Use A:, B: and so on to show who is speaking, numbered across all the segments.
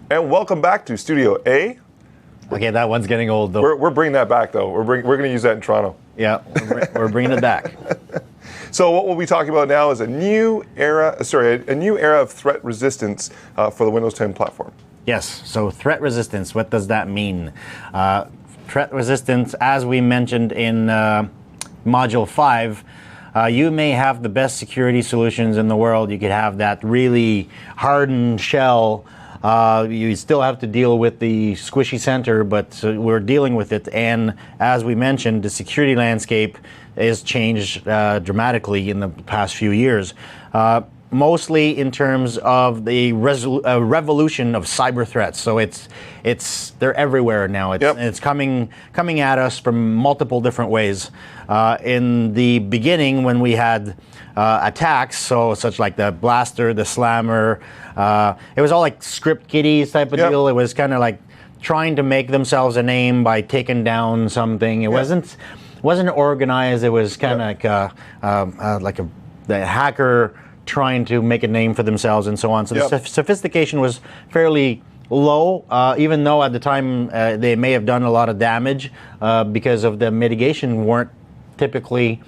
A: And welcome back to Studio A.
B: Okay, that one's getting old though.
A: We're bringing that back though. We're going to use that in Toronto.
B: Yeah, we're bringing it back.
A: So what we'll be talking about now is a new era of threat resistance for the Windows 10 platform.
B: Yes, so threat resistance, what does that mean? Threat resistance, as we mentioned in Module 5, you may have the best security solutions in the world. You could have that really hardened shell. You still have to deal with the squishy center, but we're dealing with it. And as we mentioned, the security landscape has changed dramatically in the past few years. Mostly in terms of the revolution of cyber threats. So they're everywhere now. It's coming at us from multiple different ways. In the beginning, when we had attacks, such like the Blaster, the Slammer, it was all like script kiddies type of deal. It was kind of like trying to make themselves a name by taking down something. It wasn't organized. It was kind of like the hacker trying to make a name for themselves and so on. So the sophistication was fairly low, even though at the time they may have done a lot of damage because of the mitigation weren't typically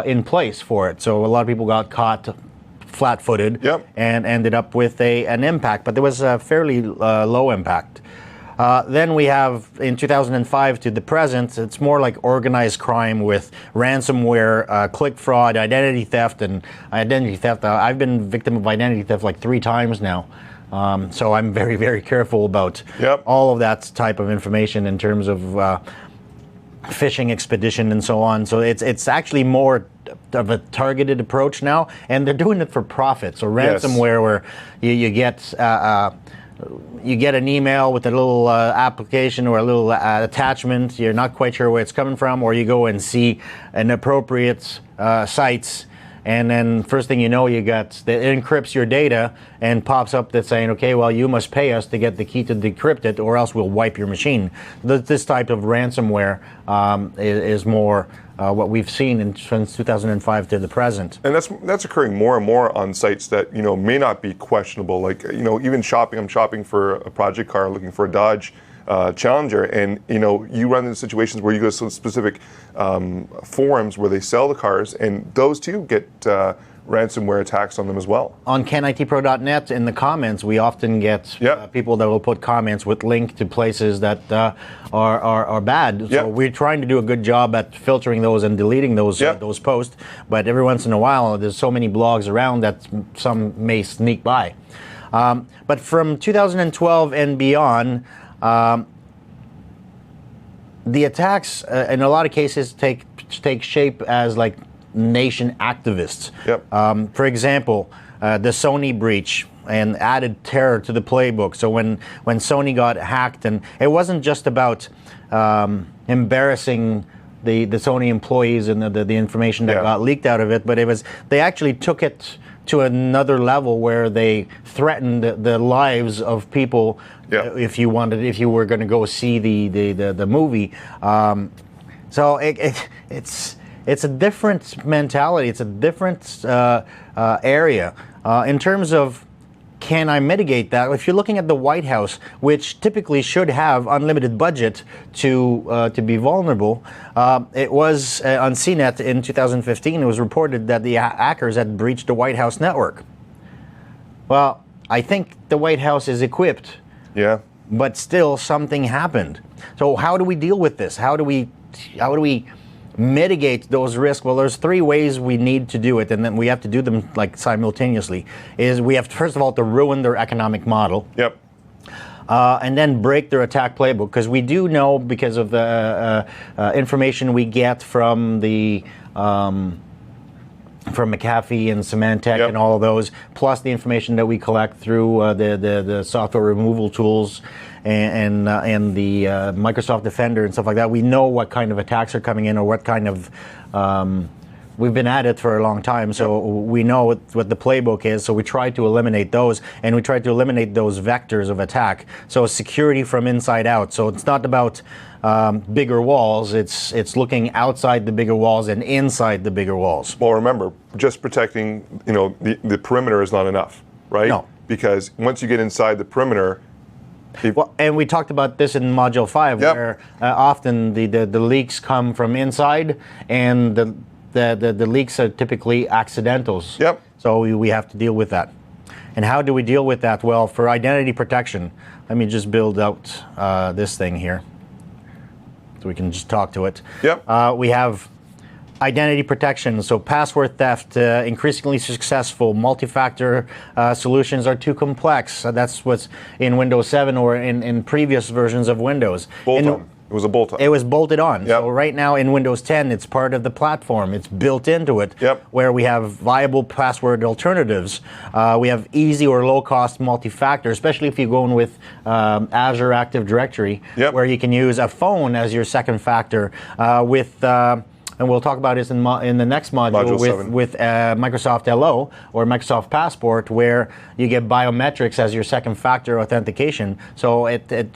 B: in place for it. So a lot of people got caught flat-footed and ended up with an impact, but there was a fairly low impact. Then we have, in 2005 to the present, it's more like organized crime with ransomware, click fraud, identity theft. I've been victim of identity theft like 3 times now. So I'm very, very careful about all of that type of information in terms of phishing expedition and so on. So it's actually more of a targeted approach now, and they're doing it for profit. So ransomware, where you get an email with a little application or a little attachment. You're not quite sure where it's coming from, or you go and see inappropriate sites, and then first thing you know, it encrypts your data and pops up that's saying, okay, well, you must pay us to get the key to decrypt it, or else we'll wipe your machine. This type of ransomware is more what we've seen since 2005 to the present.
A: And that's occurring more and more on sites that may not be questionable. Like even shopping. I'm shopping for a project car, looking for a Dodge Challenger, and you run into situations where you go to some specific forums where they sell the cars, and those too get ransomware attacks on them as well.
B: On canitpro.net, in the comments, we often get people that will put comments with link to places that are bad. So we're trying to do a good job at filtering those and deleting those posts. But every once in a while, there's so many blogs around that some may sneak by. But from 2012 and beyond, the attacks in a lot of cases take shape as like nation activists. For example, the Sony breach and added terror to the playbook. So when Sony got hacked, and it wasn't just about embarrassing the Sony employees and the information that got leaked out of it, but they actually took it to another level where they threatened the lives of people if you were going to go see the movie. So it's a different mentality. It's a different area in terms of, can I mitigate that? If you're looking at the White House, which typically should have unlimited budget to be vulnerable, it was on CNET in 2015. It was reported that the hackers had breached the White House network. Well, I think the White House is equipped. But still, something happened. So how do we deal with this? How do we mitigate those risks? Well, there's 3 ways we need to do it, and then we have to do them like simultaneously. We have to, first of all, to ruin their economic model. And then break their attack playbook, because we do know, because of the information we get from the from McAfee and Symantec and all of those, plus the information that we collect through the software removal tools and the Microsoft Defender and stuff like that. We know what kind of attacks are coming in, or what kind of we've been at it for a long time, so we know what the playbook is, so we try to eliminate those, and we try to eliminate those vectors of attack. So security from inside out. So it's not about bigger walls, it's looking outside the bigger walls and inside the bigger walls.
A: Well, remember, just protecting the perimeter is not enough, right?
B: No.
A: Because once you get inside the perimeter,
B: Well, and we talked about this in Module 5,
A: Yep.
B: where often the leaks come from inside, and the leaks are typically accidentals.
A: Yep.
B: So we have to deal with that. And how do we deal with that? Well, for identity protection, let me just build out this thing here so we can just talk to it.
A: Yep.
B: We have identity protection, so password theft, increasingly successful. Multi-factor solutions are too complex. That's what's in Windows 7 or in previous versions of Windows.
A: Bolt-on. It was a bolt-on.
B: It was bolted on.
A: Yep.
B: So right now in Windows 10, it's part of the platform. It's built into it,
A: Yep.
B: where we have viable password alternatives. We have easy or low-cost multi-factor, especially if you're going with Azure Active Directory,
A: Yep.
B: where you can use a phone as your second factor with. And we'll talk about this in the next module,
A: Module 7.
B: with Microsoft LO or Microsoft Passport, where you get biometrics as your second factor authentication. So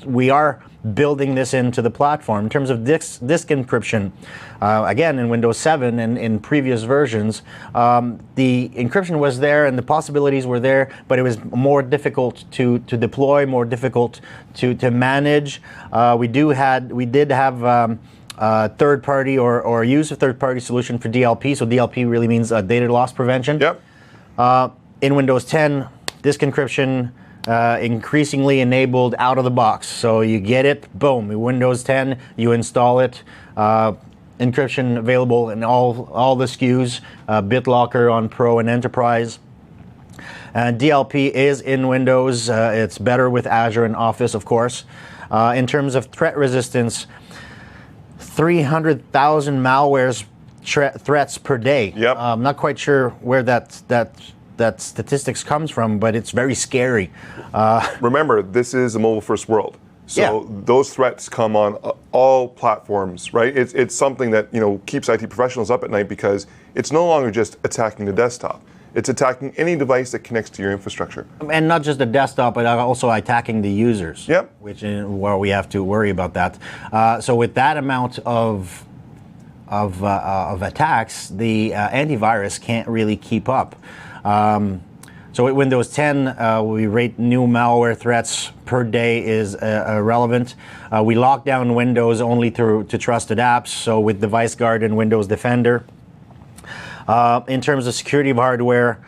B: we are building this into the platform. In terms of disk encryption, again, in Windows 7 and in previous versions, the encryption was there and the possibilities were there, but it was more difficult to deploy, more difficult to manage. We did have third-party or use a third-party solution for DLP. So DLP really means data loss prevention.
A: Yep.
B: In Windows 10, disk encryption increasingly enabled out of the box. So you get it, boom, in Windows 10, you install it. Encryption available in all the SKUs, BitLocker on Pro and Enterprise. DLP is in Windows. It's better with Azure and Office, of course. In terms of threat resistance, 300,000 malwares threats per day.
A: Yep.
B: I'm not quite sure where that statistics comes from, but it's very scary.
A: Remember, this is a mobile-first world. So
B: Yeah.
A: those threats come on all platforms, right? It's something that keeps IT professionals up at night because it's no longer just attacking the desktop. It's attacking any device that connects to your infrastructure.
B: And not just the desktop, but also attacking the users.
A: Yep.
B: Which is where we have to worry about that. So with that amount of attacks, the antivirus can't really keep up. So with Windows 10, we rate new malware threats per day is irrelevant. We lock down Windows only to trusted apps. So with Device Guard and Windows Defender. In terms of security of hardware,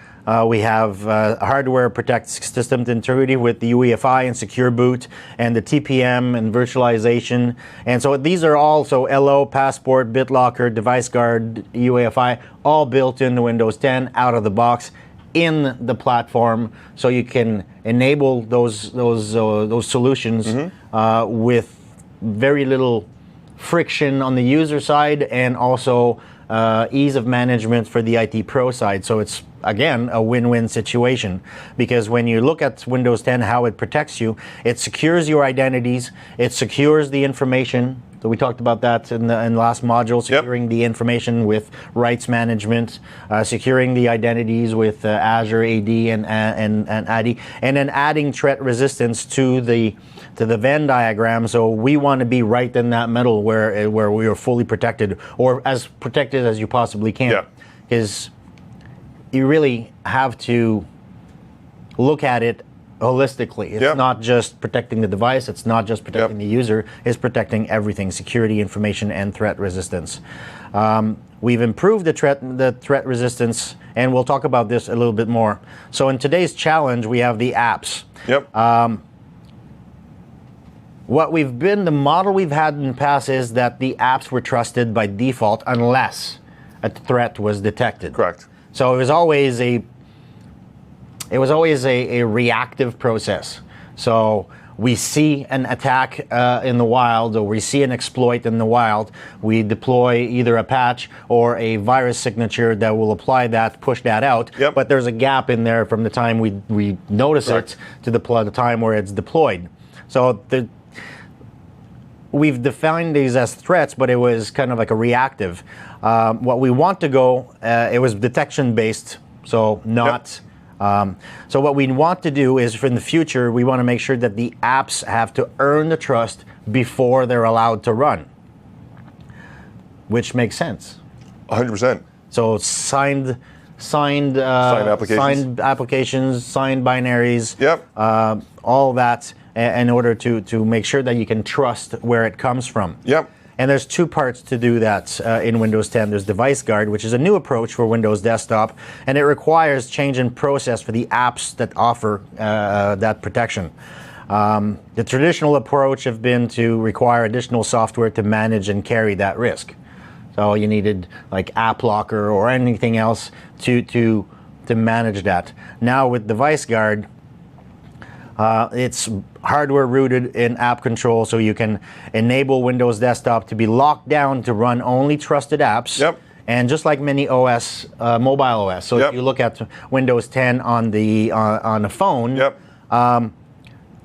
B: we have hardware protects system integrity with the UEFI and Secure Boot and the TPM and virtualization. And so these are all, so LO, Passport, BitLocker, Device Guard, UEFI, all built into Windows 10 out of the box in the platform, so you can enable those solutions with very little friction on the user side and also ease of management for the IT pro side. So it's, again, a win-win situation, because when you look at Windows 10, how it protects you, it secures your identities, it secures the information. So we talked about that in the last module, securing the information with rights management, securing the identities with Azure AD and AD, and then adding threat resistance to the Venn diagram. So we want to be right in that middle where we are fully protected, or as protected as you possibly can. Because you really have to look at it holistically. It's not just protecting the device, it's not just protecting the user, it's protecting everything: security, information, and threat resistance. We've improved the threat resistance, and we'll talk about this a little bit more. So in today's challenge, we have the apps. The model we've had in the past is that the apps were trusted by default unless a threat was detected.
A: Correct.
B: So it was always a reactive process. So we see an attack in the wild, or we see an exploit in the wild, we deploy either a patch or a virus signature that will apply that, push that out. But there's a gap in there from the time we notice it to the time where it's deployed. So we've defined these as threats, but it was kind of like a reactive. What we want to go, it was detection based, so not. So what we want to do is, for in the future, we want to make sure that the apps have to earn the trust before they're allowed to run, which makes sense.
A: 100%.
B: So signed
A: applications.
B: signed applications, signed binaries.
A: Yep.
B: All that in order to make sure that you can trust where it comes from.
A: Yep.
B: And there's two parts to do that in Windows 10. There's Device Guard, which is a new approach for Windows Desktop, and it requires change in process for the apps that offer that protection. The traditional approach have been to require additional software to manage and carry that risk. So you needed like App Locker or anything else to manage that. Now with Device Guard, it's hardware rooted in app control, so you can enable Windows Desktop to be locked down to run only trusted apps.
A: Yep.
B: And just like many OS, mobile OS. So
A: Yep.
B: if you look at Windows 10 on the phone,
A: Yep.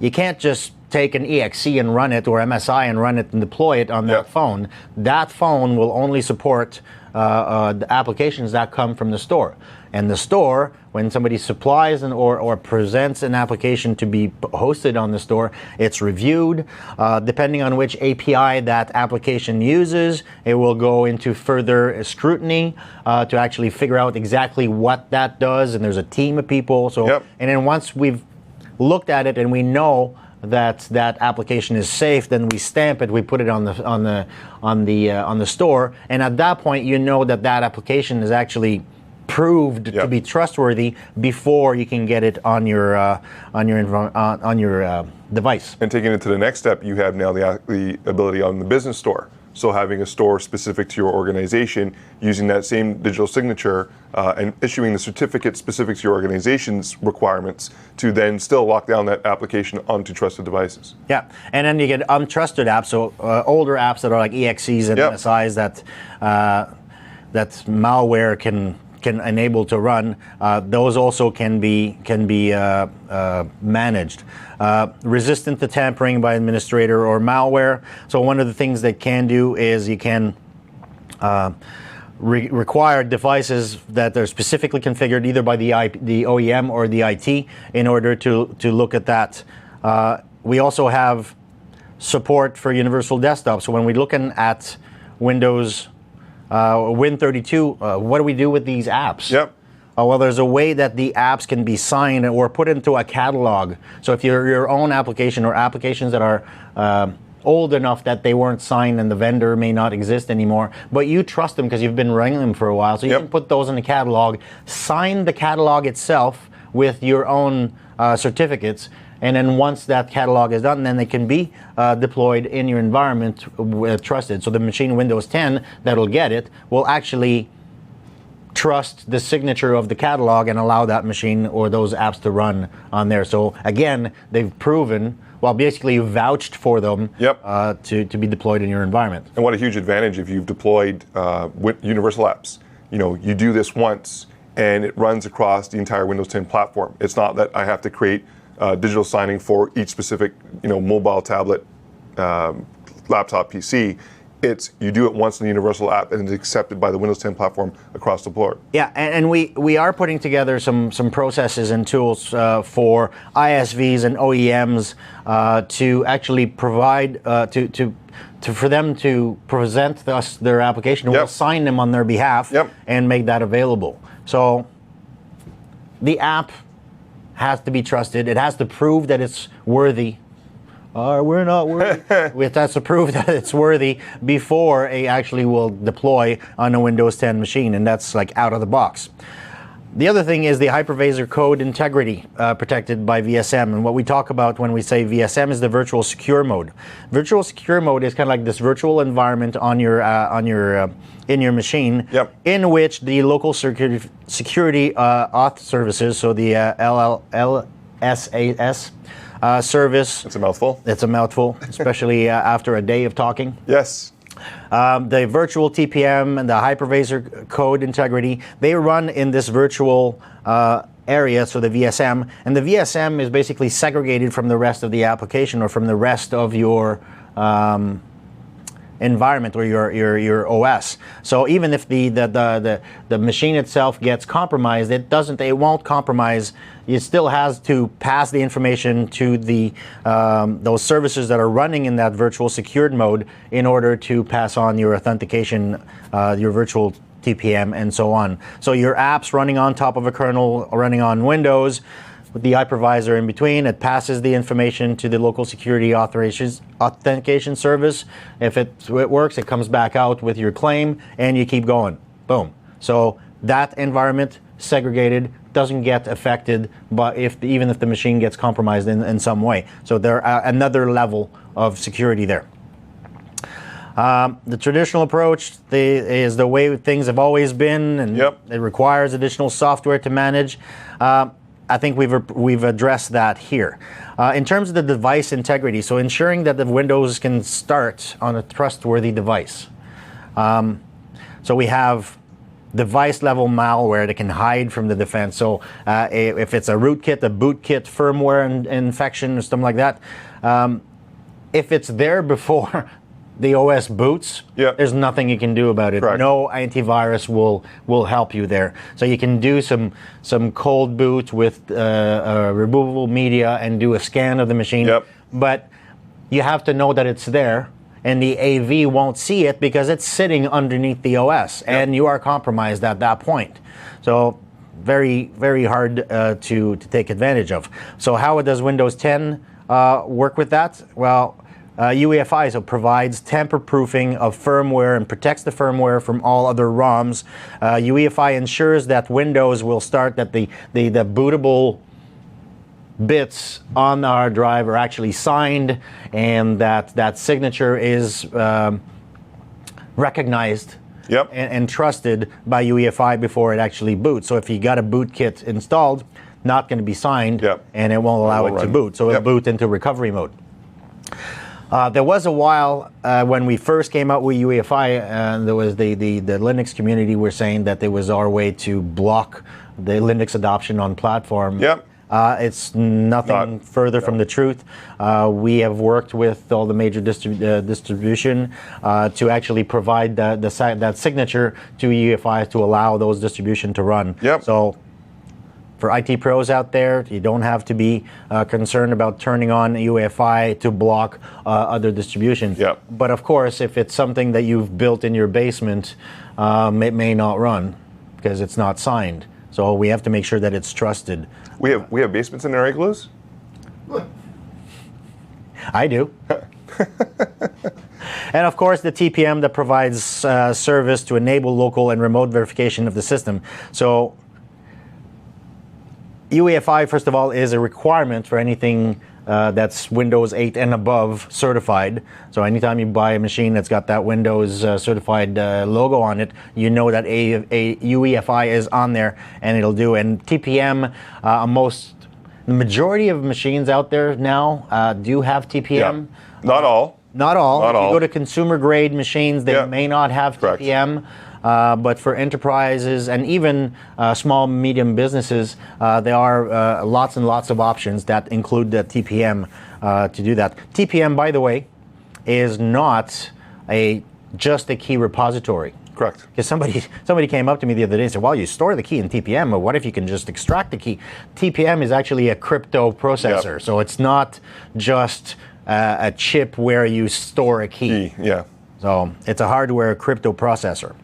B: you can't just take an EXE and run it, or MSI and run it and deploy it on that
A: Yep.
B: phone. That phone will only support the applications that come from the store. And the store, when somebody supplies or presents an application to be hosted on the store, it's reviewed. Depending on which API that application uses, it will go into further scrutiny to actually figure out exactly what that does. And there's a team of people. So,
A: Yep.
B: and then once we've looked at it and we know that application is safe, then we stamp it. We put it on the store, and at that point, you know that application is actually proved to
A: Yep.
B: be trustworthy before you can get it on your device.
A: And taking it to the next step, you have now the ability on the business store. So having a store specific to your organization, using that same digital signature and issuing the certificate specific to your organization's requirements to then still lock down that application onto trusted devices.
B: Yeah, and then you get untrusted apps, so older apps that are like EXEs and
A: Yep.
B: MSIs that malware can enable to run. Those also can be managed. Resistant to tampering by administrator or malware. So one of the things they can do is you can require devices that are specifically configured either by the OEM or the IT in order to look at that. We also have support for Universal Desktop. So when we're looking at Windows Win32, what do we do with these apps?
A: Yep.
B: Well, there's a way that the apps can be signed or put into a catalog. So if you're your own application or applications that are old enough that they weren't signed and the vendor may not exist anymore, but you trust them because you've been running them for a while, so you
A: Yep.
B: can put those in the catalog, sign the catalog itself with your own certificates, and then once that catalog is done, then they can be deployed in your environment trusted. So the machine Windows 10 that'll get it will actually trust the signature of the catalog and allow that machine or those apps to run on there. So again, they've proven, well, basically you vouched for them
A: Yep.
B: to be deployed in your environment.
A: And what a huge advantage if you've deployed universal apps. You know, you do this once and it runs across the entire Windows 10 platform. It's not that I have to create digital signing for each specific, mobile, tablet, laptop, PC. It's you do it once in the universal app and it's accepted by the Windows 10 platform across the board.
B: Yeah, and we are putting together some processes and tools for ISVs and OEMs to actually provide for them to present us their application.
A: Yep.
B: We'll sign them on their behalf
A: Yep.
B: and make that available. So the app has to be trusted. It has to prove that it's worthy. We're not worthy. We have to prove that it's worthy before it actually will deploy on a Windows 10 machine, and that's like out of the box. The other thing is the hypervisor code integrity protected by VSM. And what we talk about when we say VSM is the virtual secure mode. Virtual secure mode is kind of like this virtual environment on your in your machine,
A: Yep.
B: in which the local security auth services, so the LSAS service.
A: It's a mouthful.
B: It's a mouthful, especially after a day of talking.
A: Yes.
B: The virtual TPM and the hypervisor code integrity, they run in this virtual area, so the VSM. And the VSM is basically segregated from the rest of the application or from the rest of your environment or your OS. So even if the machine itself gets compromised, it won't compromise. It still has to pass the information to the those services that are running in that virtual secured mode in order to pass on your authentication, your virtual TPM, and so on. So your app's running on top of a kernel, running on Windows, with the hypervisor in between, it passes the information to the local security authentication service. If it works, it comes back out with your claim, and you keep going. Boom. So that environment, segregated, doesn't get affected, but even if the machine gets compromised in some way. So there another level of security there. The traditional approach is the way things have always been, and it requires additional software to manage. I think we've addressed that here. In terms of the device integrity, so ensuring that the Windows can start on a trustworthy device. So we have device-level malware that can hide from the defense. So if it's a rootkit, a bootkit, firmware infection, or something like that, if it's there before the OS boots, there's nothing you can do about it.
A: Correct.
B: No antivirus will help you there. So you can do some cold boot with removable media and do a scan of the machine. But you have to know that it's there, and the AV won't see it because it's sitting underneath the OS, and you are compromised at that point. So very, very hard to take advantage of. So how does Windows 10 work with that? Well, UEFI so provides tamper-proofing of firmware and protects the firmware from all other ROMs. UEFI ensures that Windows will start, that the bootable bits on the hard drive are actually signed, and that signature is recognized and trusted by UEFI before it actually boots. So if you got a bootkit installed, not going to be signed, and it won't allow it to boot. So it'll boot into recovery mode. There was a while when we first came out with UEFI, and there was the Linux community were saying that there was our way to block the Linux adoption on platform. It's nothing further from the truth. We have worked with all the major distribution to actually provide that signature to UEFI to allow those distribution to run. So for IT pros out there, you don't have to be concerned about turning on UEFI to block other distribution. But of course, if it's something that you've built in your basement, it may not run because it's not signed. So we have to make sure that it's trusted.
A: We have basements in our igloos?
B: I do. And of course, the TPM that provides service to enable local and remote verification of the system. So UEFI, first of all, is a requirement for anything that's Windows 8 and above certified. So anytime you buy a machine that's got that Windows certified logo on it, you know that a UEFI is on there, and it'll do. And TPM, the majority of machines out there now do have TPM.
A: Not all.
B: Not all. If you go to consumer grade machines, they may not have TPM. But for enterprises and even small, medium businesses, there are lots and lots of options that include the TPM to do that. TPM, by the way, is not just a key repository.
A: Correct.
B: Because somebody came up to me the other day and said, well, you store the key in TPM, but what if you can just extract the key? TPM is actually a crypto processor, so it's not just a chip where you store a key. So it's a hardware crypto processor.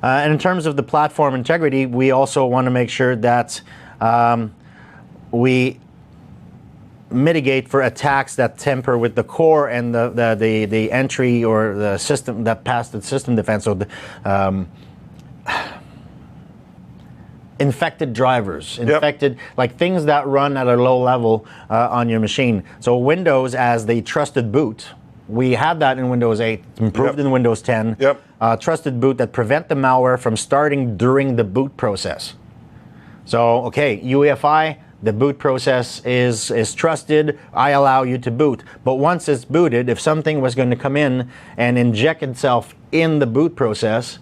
B: And in terms of the platform integrity, we also want to make sure that we mitigate for attacks that tamper with the core and the entry or the system that passed the system defense. So the infected drivers, like things that run at a low level on your machine. So Windows as the trusted boot. We had that in Windows 8, improved in Windows 10. Trusted boot that prevent the malware from starting during the boot process. So, okay, UEFI, the boot process is trusted. I allow you to boot. But once it's booted, if something was going to come in and inject itself in the boot process,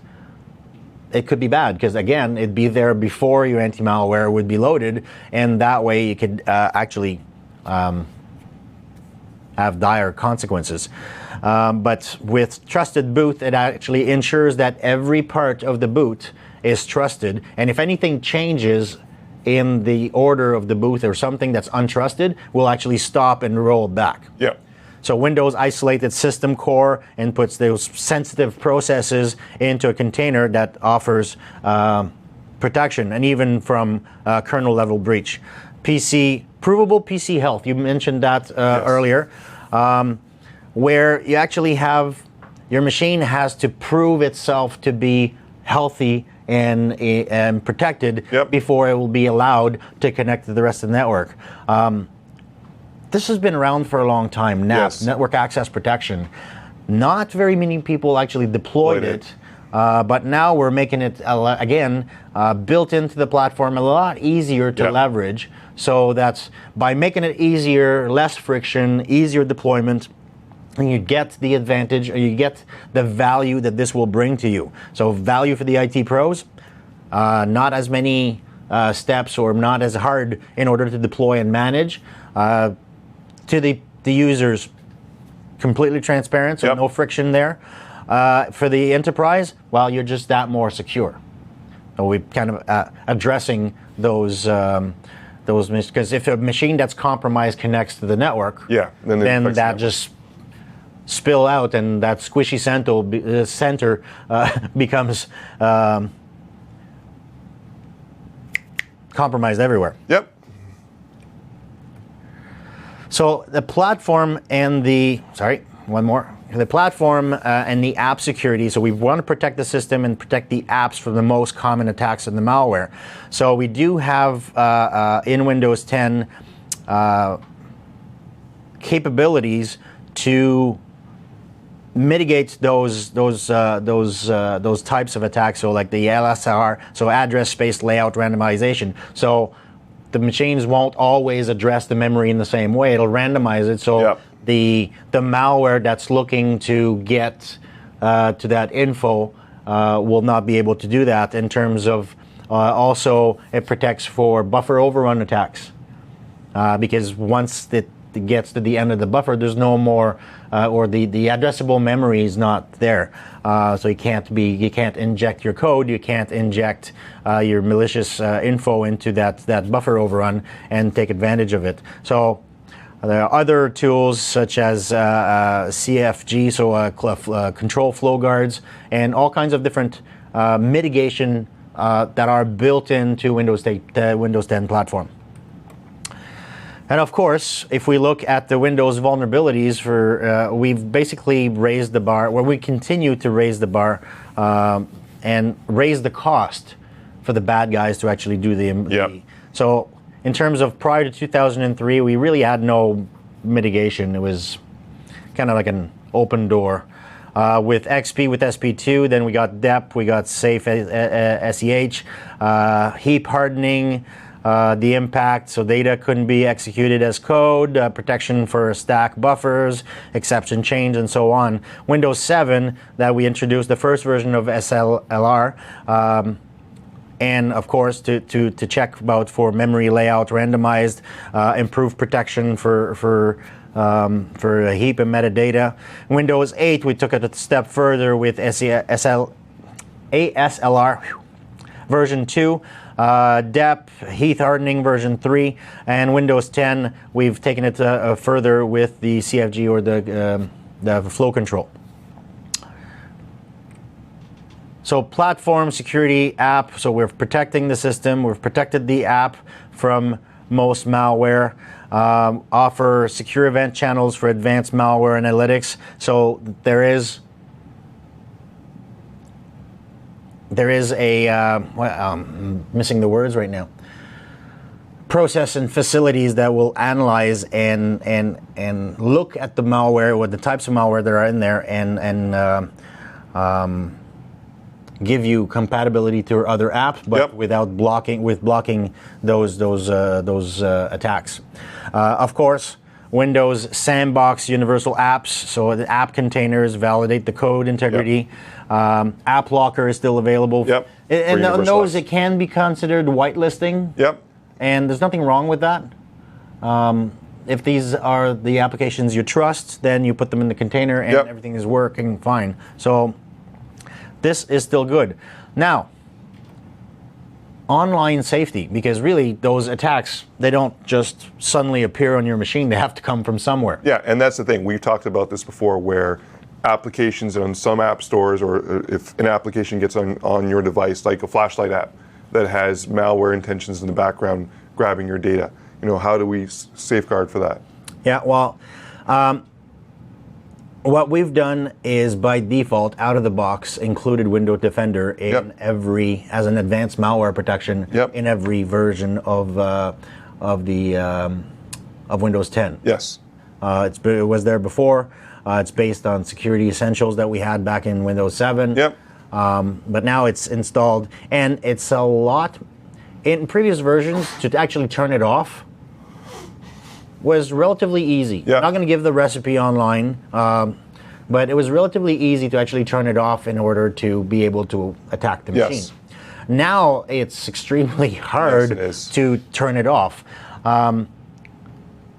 B: it could be bad because, again, it'd be there before your anti-malware would be loaded, and that way you could actually have dire consequences. But with trusted boot, it actually ensures that every part of the boot is trusted, and if anything changes in the order of the boot or something that's untrusted, will actually stop and roll back. So Windows isolated system core and puts those sensitive processes into a container that offers protection, and even from kernel level breach. Provable PC health, you mentioned that earlier, where you actually have your machine has to prove itself to be healthy and protected before it will be allowed to connect to the rest of the network. This has been around for a long time. NAP, Network Access Protection. Not very many people actually deployed it. But now we're making it, again, built into the platform, a lot easier to leverage. So that's by making it easier, less friction, easier deployment, and you get the advantage, or you get the value that this will bring to you. So value for the IT pros, not as many steps or not as hard in order to deploy and manage. To the users, completely transparent, so no friction there. For the enterprise, well, you're just that more secure. So we're kind of addressing those because if a machine that's compromised connects to the network, then that just spill out, and that squishy center becomes compromised everywhere.
A: Yep.
B: So the platform and the platform and the app security. So we want to protect the system and protect the apps from the most common attacks and the malware. So we do have in Windows 10 capabilities to mitigate those types of attacks. So like the LSR, so address space layout randomization. So the machines won't always address the memory in the same way. It'll randomize it. So the malware that's looking to get to that info will not be able to do that. In terms of also, it protects for buffer overrun attacks because once it gets to the end of the buffer, there's no more, or the addressable memory is not there. So you can't inject your code, you can't inject your malicious info into that buffer overrun and take advantage of it. So there are other tools such as CFG, so control flow guards, and all kinds of different mitigation that are built into Windows 10 platform. And of course, if we look at the Windows vulnerabilities, we've basically raised the bar, where we continue to raise the bar and raise the cost for the bad guys to actually do the so in terms of prior to 2003, we really had no mitigation. It was kind of like an open door. With XP, with SP2, then we got DEP, we got Safe SEH, heap hardening, the impact, so data couldn't be executed as code, protection for stack buffers, exception change, and so on. Windows 7, that we introduced the first version of SLR, and of course to check about for memory layout randomized, improved protection for heap and metadata. Windows 8, we took it a step further with ASLR version 2, DEP, heap hardening version 3, and Windows 10, we've taken it further with the CFG, or the flow control. So platform security app, so we're protecting the system, we've protected the app from most malware, offer secure event channels for advanced malware analytics. So there is a, missing the words right now, process and facilities that will analyze and look at the malware, or the types of malware that are in there, and give you compatibility to other apps, but without blocking those attacks. Of course, Windows Sandbox Universal Apps, so the app containers validate the code integrity. App Locker is still available. And those, it can be considered whitelisting. And there's nothing wrong with that. If these are the applications you trust, then you put them in the container and everything is working fine. So this is still good. Now, online safety, because really those attacks, they don't just suddenly appear on your machine. They have to come from somewhere.
A: Yeah, and that's the thing. We've talked about this before, where applications on some app stores, or if an application gets on your device, like a flashlight app that has malware intentions in the background grabbing your data, how do we safeguard for that?
B: Yeah, well, what we've done is by default, out of the box, included Windows Defender in as an advanced malware protection in every version of Windows 10.
A: Yes.
B: It was there before. It's based on Security Essentials that we had back in Windows 7.
A: Yep.
B: But now it's installed, and it's a lot. In previous versions, to actually turn it off was relatively easy.
A: Yeah.
B: I'm not going to give the recipe online, but it was relatively easy to actually turn it off in order to be able to attack the machine.
A: Yes.
B: Now it's extremely hard
A: Yes, it is.
B: to turn it off.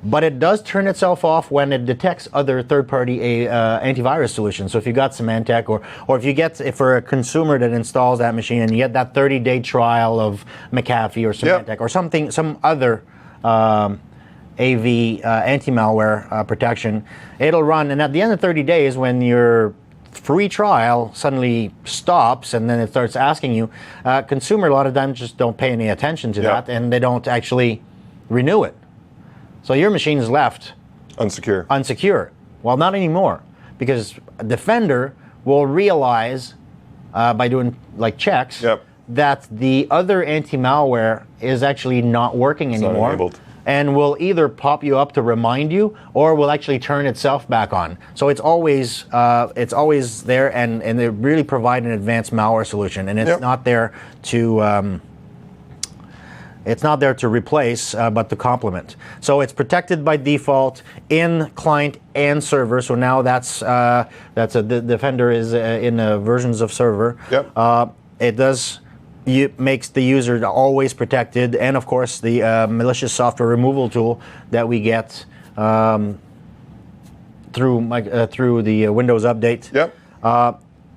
B: But it does turn itself off when it detects other third-party antivirus solutions. So if you got Symantec, or if for a consumer that installs that machine and you get that 30-day trial of McAfee or Symantec or some other AV anti-malware protection, it'll run. And at the end of 30 days, when your free trial suddenly stops and then it starts asking you, consumer a lot of times just don't pay any attention to that, and they don't actually renew it. So your machine is left unsecure. Well, not anymore, because a Defender will realize by doing like checks that the other anti-malware is actually not working anymore.
A: Not enabled.
B: And will either pop you up to remind you, or will actually turn itself back on. So it's always there, and they really provide an advanced malware solution, and it's not there to replace, but to complement. So it's protected by default in client and server. So now the Defender is in versions of server. It makes the user always protected, and of course the malicious software removal tool that we get through the Windows Update.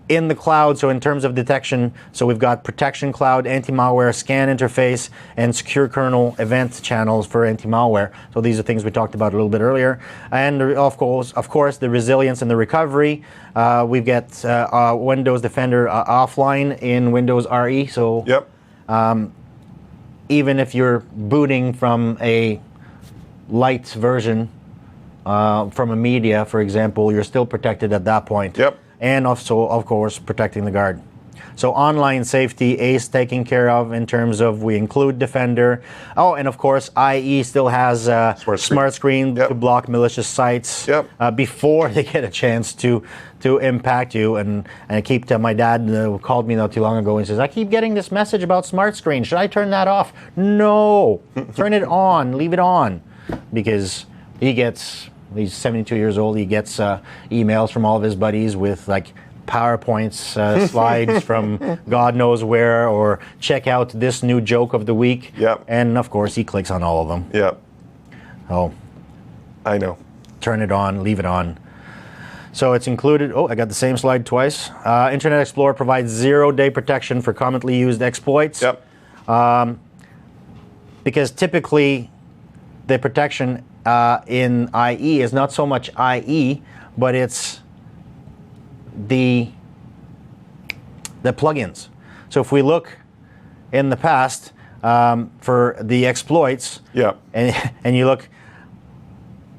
B: In the cloud, so in terms of detection, so we've got Protection Cloud, anti-malware, scan interface, and secure kernel event channels for anti-malware. So these are things we talked about a little bit earlier. And of course, the resilience and the recovery. We've got Windows Defender offline in Windows RE. So even if you're booting from a light version from a media, for example, you're still protected at that point. And also, of course, protecting the guard. So online safety, ACE taken care of in terms of we include Defender. Oh, and of course, IE still has Smart Screen to block malicious sites before they get a chance to impact you. And I keep telling my dad called me not too long ago and says, I keep getting this message about Smart Screen. Should I turn that off? No, turn it on, leave it on, because he's 72 years old. He gets emails from all of his buddies with like PowerPoints, slides from God knows where, or check out this new joke of the week. And of course, he clicks on all of them. Oh,
A: I know.
B: Turn it on, leave it on. So it's included. Oh, I got the same slide twice. Internet Explorer provides 0-day protection for commonly used exploits. Because typically, the protection in IE is not so much IE, but it's the plugins. So if we look in the past for the exploits, and you look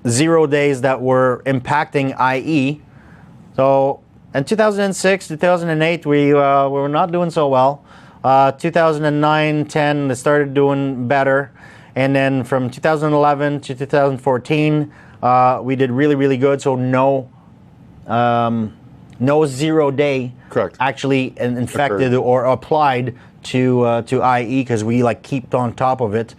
B: 0 days that were impacting IE. So in 2006, 2008, we were not doing so well. 2009, 10, they started doing better. And then from 2011 to 2014, we did really, really good. So no 0 day actually infected or applied to IE, because we like kept on top of it.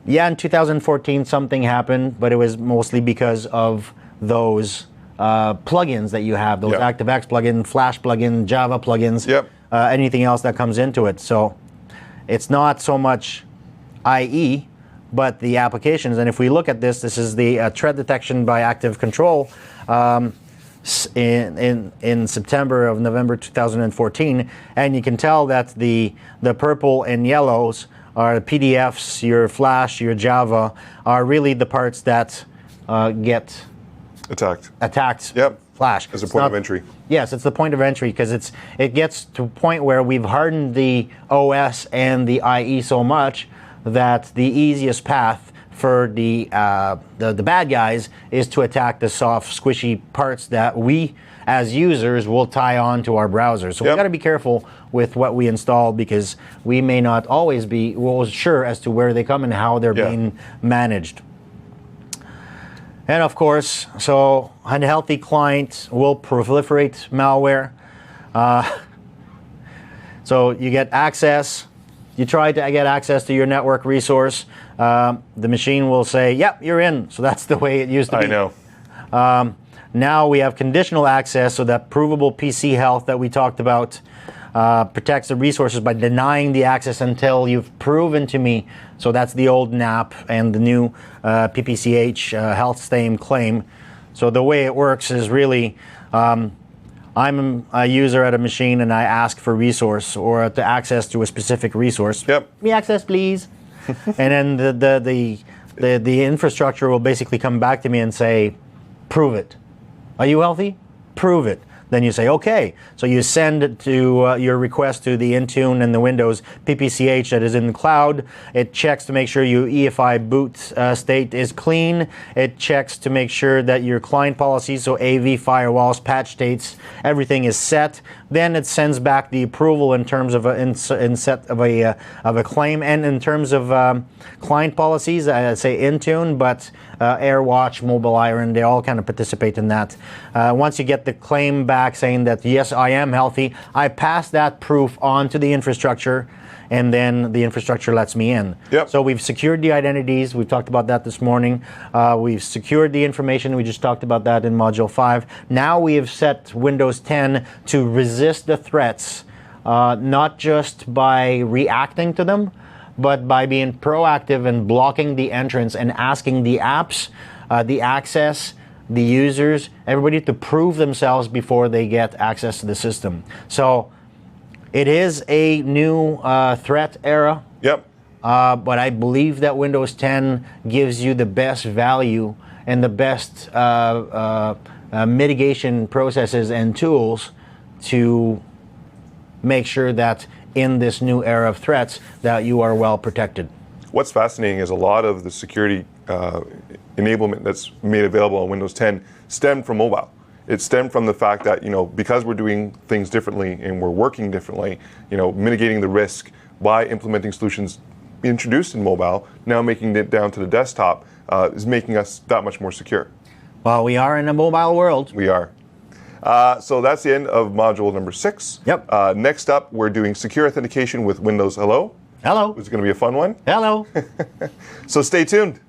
B: In 2014 something happened, but it was mostly because of those plugins that you have, those ActiveX plugin, Flash plugin, Java plugins, anything else that comes into it. So it's not so much IE, but the applications. And if we look at this is the threat detection by active control. in September of November 2014, and you can tell that the purple and yellows are PDFs, your Flash, your Java, are really the parts that get attacked.
A: Yep.
B: Flash.
A: As a point of entry.
B: Yes, it's the point of entry because it gets to a point where we've hardened the OS and the IE so much that the easiest path for the bad guys is to attack the soft, squishy parts that we as users will tie on to our browsers. So we've got to be careful with what we install because we may not always be sure as to where they come and how they're being managed. And of course, so unhealthy client will proliferate malware. So you get access. You try to get access to your network resource. The machine will say, yep, you're in. So that's the way it used to be.
A: I know.
B: Now we have conditional access, so that provable PC health that we talked about protects the resources by denying the access until you've proven to me. So that's the old NAP and the new PPCH health stain claim. So the way it works is really, I'm a user at a machine and I ask for resource or to access to a specific resource.
A: Yep.
B: Me access, please. And then the infrastructure will basically come back to me and say, prove it. Are you healthy? Prove it. Then you say, okay. So you send to your request to the Intune and the Windows PPCH that is in the cloud. It checks to make sure your EFI boot state is clean. It checks to make sure that your client policies, so AV, firewalls, patch states, everything is set. Then it sends back the approval in terms of a claim, and in terms of client policies, I say Intune, but AirWatch, Mobile Iron, they all kind of participate in that. Once you get the claim back saying that yes, I am healthy, I pass that proof on to the infrastructure, and then the infrastructure lets me in.
A: Yep.
B: So we've secured the identities. We've talked about that this morning. We've secured the information. We just talked about that in Module 5. Now we have set Windows 10 to resist the threats, not just by reacting to them, but by being proactive and blocking the entrance and asking the apps, the access, the users, everybody to prove themselves before they get access to the system. So it is a new threat era.
A: Yep.
B: But I believe that Windows 10 gives you the best value and the best mitigation processes and tools to make sure that in this new era of threats that you are well protected.
A: What's fascinating is a lot of the security enablement that's made available on Windows 10 stemmed from mobile. It stemmed from the fact that, because we're doing things differently and we're working differently, mitigating the risk by implementing solutions introduced in mobile, now making it down to the desktop is making us that much more secure.
B: Well, we are in a mobile world.
A: We are. So that's the end of module number 6.
B: Yep.
A: Next up, we're doing secure authentication with Windows Hello.
B: Hello.
A: It's going to be a fun one.
B: Hello.
A: So stay tuned.